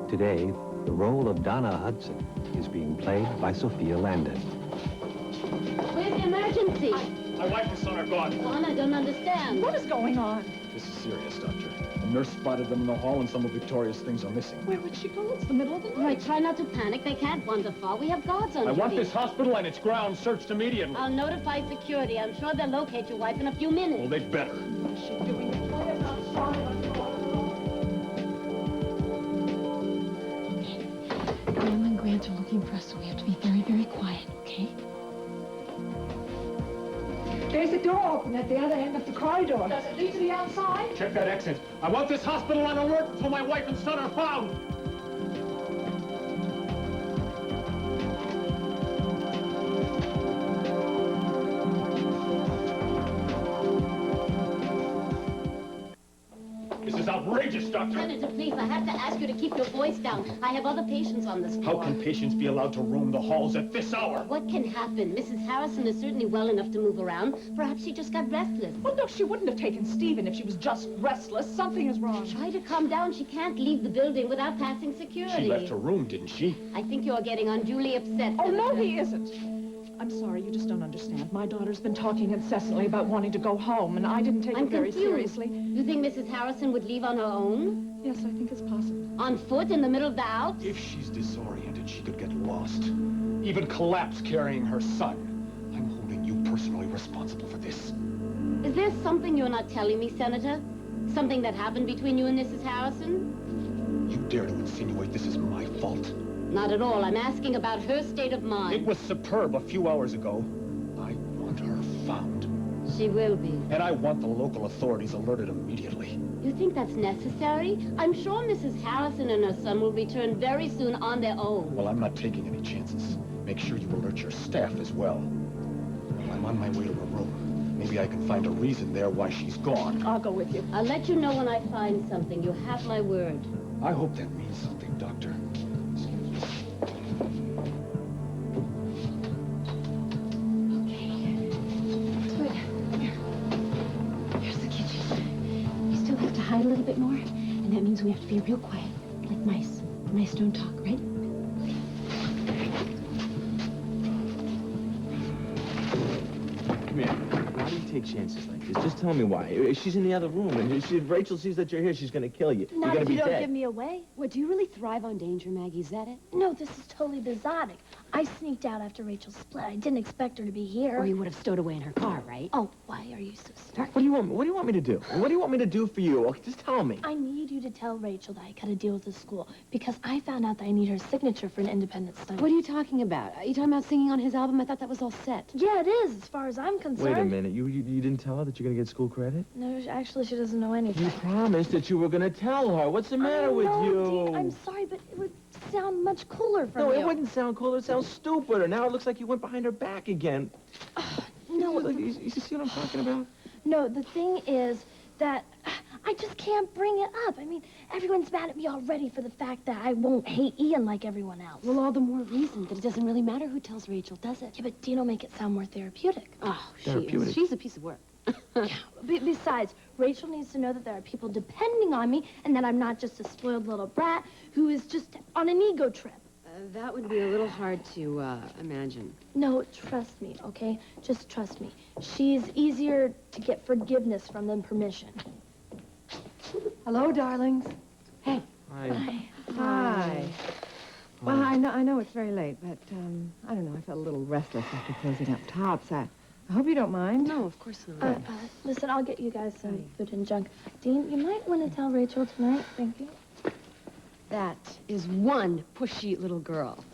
Today, the role of Donna Hudson is being played by Sophia Landon. Where's the emergency? My wife and son are gone. Juan, I don't understand. What is going on? This is serious, Doctor. The nurse spotted them in the hall, and some of Victoria's things are missing. Where would she go? It's the middle of the night. Right, try not to panic. They can't wander far. We have guards on I duty. want this hospital and its grounds searched immediately. I'll notify security. I'm sure they'll locate your wife in a few minutes. Well, they'd better. What is she doing? Victoria, I'm sorry. Graham and Grant are looking for us, so we have to be very, very quiet, okay? There's a door open at the other end of the corridor. Does it lead to the outside? Check that exit. I want this hospital on alert until my wife and son are found. This is outrageous, Doctor. Senator, please, I have to ask you to keep your voice down. I have other patients on this floor. How can patients be allowed to roam the halls at this hour? What can happen? Mrs. Harrison is certainly well enough to move around. Perhaps she just got restless. Well, no, she wouldn't have taken Stephen if she was just restless. Something is wrong. Try to calm down. She can't leave the building without passing security. She left her room, didn't she? I think you're getting unduly upset. Oh, no, Senator. he isn't. I'm sorry, you just don't understand. My daughter's been talking incessantly about wanting to go home, and I didn't take it very seriously. You think Mrs. Harrison would leave on her own? Yes, I think it's possible. On foot in the middle of the Alps? If she's disoriented, she could get lost. Even collapse carrying her son. I'm holding you personally responsible for this. Is there something you're not telling me, Senator? Something that happened between you and Mrs. Harrison? You dare to insinuate this is my fault? Not at all. I'm asking about her state of mind. It was superb a few hours ago. I want her found. She will be. And I want the local authorities alerted immediately. You think that's necessary? I'm sure Mrs. Harrison and her son will return very soon on their own. Well, I'm not taking any chances. Make sure you alert your staff as well. Well, I'm on my way to her room. Maybe I can find a reason there why she's gone. I'll go with you. I'll let you know when I find something. You have my word. I hope that means something, Doctor. Hide a little bit more, and that means we have to be real quiet, like mice. Mice don't talk, right? Come here. Why do you take chances like this? Just tell me why. She's in the other room, and if Rachel sees that you're here, she's gonna kill you. Not You're if gonna you be don't dead. give me away. What, do you really thrive on danger, Maggie? Is that it? No, this is totally bizarric. I sneaked out after Rachel split. I didn't expect her to be here. Or you would have stowed away in her car, right? Oh, why are you so smart? What do you want? What do you want me to do? What do you want me to do for you? Okay, just tell me. I need you to tell Rachel that I got to deal with the school because I found out that I need her signature for an independent study. What are you talking about? Are you talking about singing on his album? I thought that was all set. Yeah, it is, as far as I'm concerned. Wait a minute. You didn't tell her that you're gonna get school credit? No, actually, she doesn't know anything. You promised that you were gonna tell her. What's the matter with you? Dean, I'm sorry, but it would sound much cooler from No, you. it wouldn't sound cool. It sounds stupider. Now it looks like you went behind her back again. No, You see what I'm talking about? no, the thing is that I just can't bring it up. I mean, everyone's mad at me already for the fact that I won't hate Ian like everyone else. Well, all the more reason that it doesn't really matter who tells Rachel, does it? Yeah, but Dean will make it sound more therapeutic. Oh, Therapeutic. she's a piece of work. Yeah, besides, Rachel needs to know that there are people depending on me and that I'm not just a spoiled little brat who is just on an ego trip. That would be a little hard to imagine. No, trust me, okay? Just trust me. She's easier to get forgiveness from than permission. Hello, darlings. Hey. Hi. Hi. Well, I know it's very late, but I don't know. I felt a little restless after closing up tops. I hope you don't mind. No, of course not. Listen, I'll get you guys some food and junk. Dean, you might want to tell Rachel tonight. Thank you. That is one pushy little girl.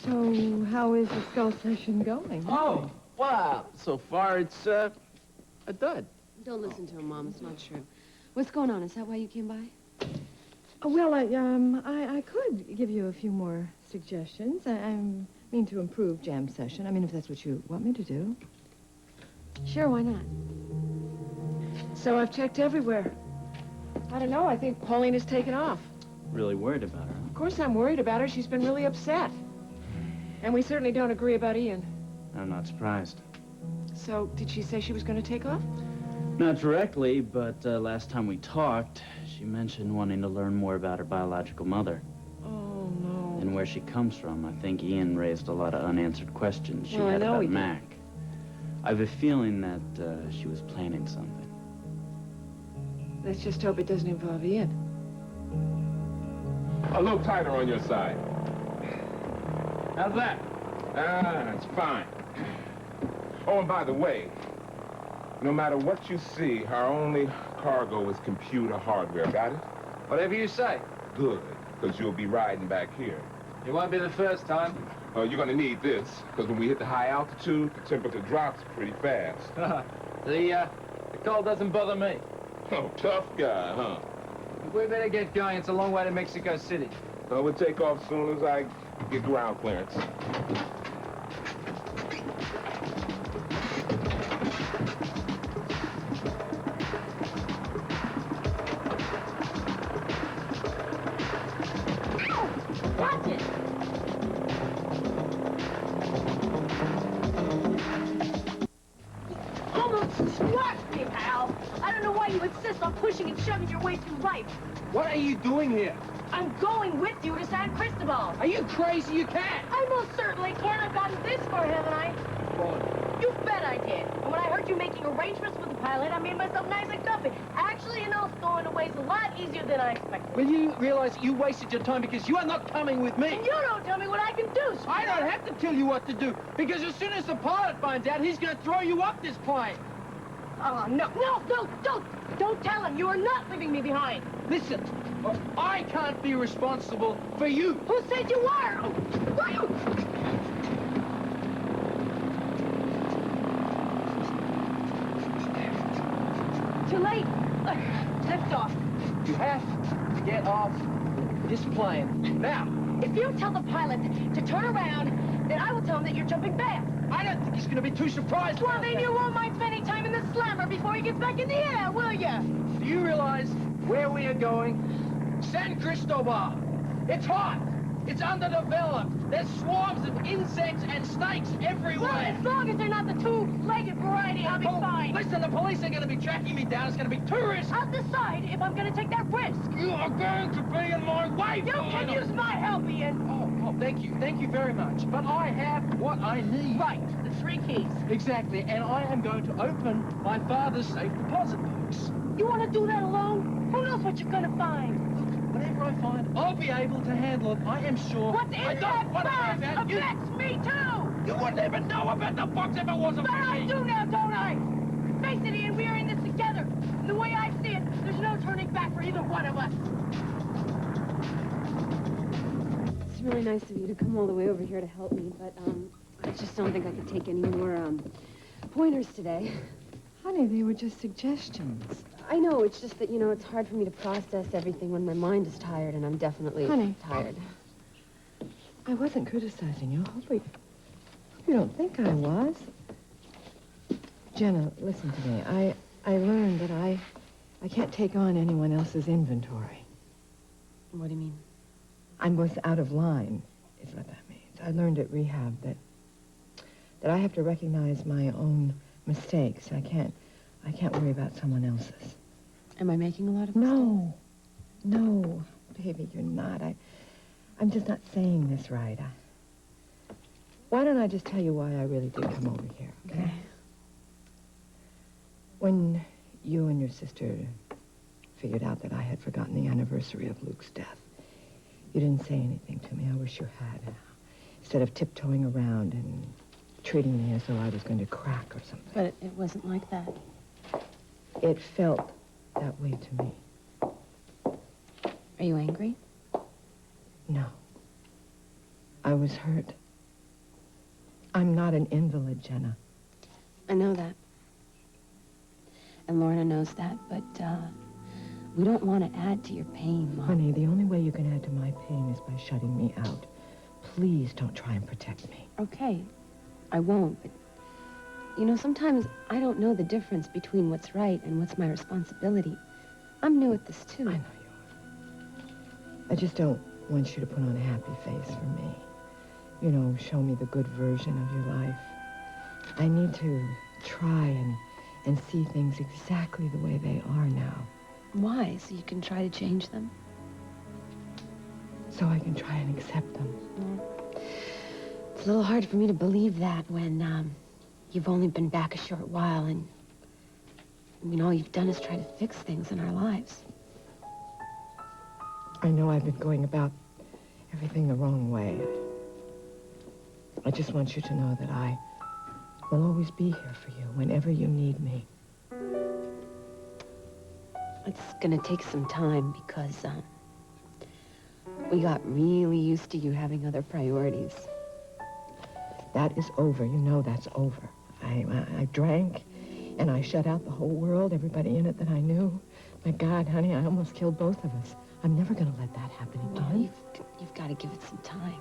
So, how is the skull session going? Oh, wow. So far, it's a dud. Don't listen to her, Mom. It's not true. What's going on? Is that why you came by? Well, I could give you a few more suggestions. I mean to improve jam session. I mean, if that's what you want me to do. Sure, why not? So I've checked everywhere. I don't know. I think Pauline has taken off. Really worried about her. Of course I'm worried about her. She's been really upset. And we certainly don't agree about Ian. I'm not surprised. So, did she say she was going to take off? Not directly, but last time we talked, she mentioned wanting to learn more about her biological mother. Oh, no. And where she comes from. I think Ian raised a lot of unanswered questions she Well, I had know about he did. Mac. I have a feeling that she was planning something. Let's just hope it doesn't involve Ian. A little tighter on your side. How's that? That's fine. Oh, and by the way, no matter what you see, our only cargo is computer hardware. Got it? Whatever you say. Good, because you'll be riding back here. It won't be the first time. You're going to need this, because when we hit the high altitude, the temperature drops pretty fast. The cold doesn't bother me. Oh, tough guy, huh? We better get going. It's a long way to Mexico City. We'll take off as soon as I get ground clearance. Watch it! Almost squashed me, pal. I don't know why you insist on pushing and shoving your way through life. What are you doing here? I'm going with you to San Cristobal. Are you crazy? You can't. I most certainly can. I've gotten this far, haven't I? You bet I did. And when I heard you making arrangements with the pilot, I made myself nice and comfy. Actually, you know, stowing away's a lot easier than I expected. Will you realize you wasted your time because you are not coming with me? And you don't tell me what I can do, sweetheart. I don't have to tell you what to do, because as soon as the pilot finds out, he's going to throw you off this plane. Oh, no, don't tell him. You are not leaving me behind. Listen, I can't be responsible for you. Who said you were? Too late. Lift off. You have to get off this plane. Now. If you tell the pilot to turn around, then I will tell him that you're jumping back. I don't think he's going to be too surprised. Well, then you won't mind spending time in the slammer before he gets back in the air, will you? Do you realize where we are going? San Cristobal. It's hot. It's underdeveloped. There's swarms of insects and snakes everywhere. Well, as long as they're not the two-legged variety, I'll be fine. Listen, the police are going to be tracking me down. It's going to be too risky. I'll decide if I'm going to take that risk. You are going to be in my way. You can use my help, Ian. Oh, thank you. Thank you very much. But I have what I need. Right, the 3 keys. Exactly, and I am going to open my father's safe deposit box. You want to do that alone? Who knows what you're going to find? Whatever I find, I'll be able to handle it. I am sure. What's in that box affects me, too! You would never know about the box if it wasn't But for I me. do now, don't I? Face it, Ian, we are in this together. And the way I see it, there's no turning back for either one of us. It's really nice of you to come all the way over here to help me, but, I just don't think I could take any more, pointers today. Honey, they were just suggestions. I know, it's just that, you know, it's hard for me to process everything when my mind is tired, and I'm definitely tired. I wasn't criticizing you. Hope you don't think I was. Jenna, listen to me. I learned that I can't take on anyone else's inventory. What do you mean? I'm both out of line, is what that means. I learned at rehab that I have to recognize my own mistakes. I can't worry about someone else's. Am I making a lot of mistakes? No, baby, you're not. I'm just not saying this right. Why don't I just tell you why I really did come over here, okay? When you and your sister figured out that I had forgotten the anniversary of Luke's death, you didn't say anything to me. I wish you had. Instead of tiptoeing around and treating me as though I was going to crack or something. But it wasn't like that. It felt that way to me. Are you angry? No. I was hurt. I'm not an invalid, Jenna. I know that. And Lorna knows that, but, we don't want to add to your pain, Mom. Honey, the only way you can add to my pain is by shutting me out. Please don't try and protect me. Okay, I won't, but, you know, sometimes I don't know the difference between what's right and what's my responsibility. I'm new at this, too. I know you are. I just don't want you to put on a happy face for me. You know, show me the good version of your life. I need to try and and see things exactly the way they are now. Why? So you can try to change them? So I can try and accept them. It's a little hard for me to believe that when, you've only been back a short while and, I mean, all you've done is try to fix things in our lives. I know I've been going about everything the wrong way. I just want you to know that I will always be here for you whenever you need me. It's gonna take some time because, we got really used to you having other priorities. That is over. You know that's over. I drank, and I shut out the whole world, everybody in it that I knew. My God, honey, I almost killed both of us. I'm never gonna let that happen again. No, you've got to give it some time.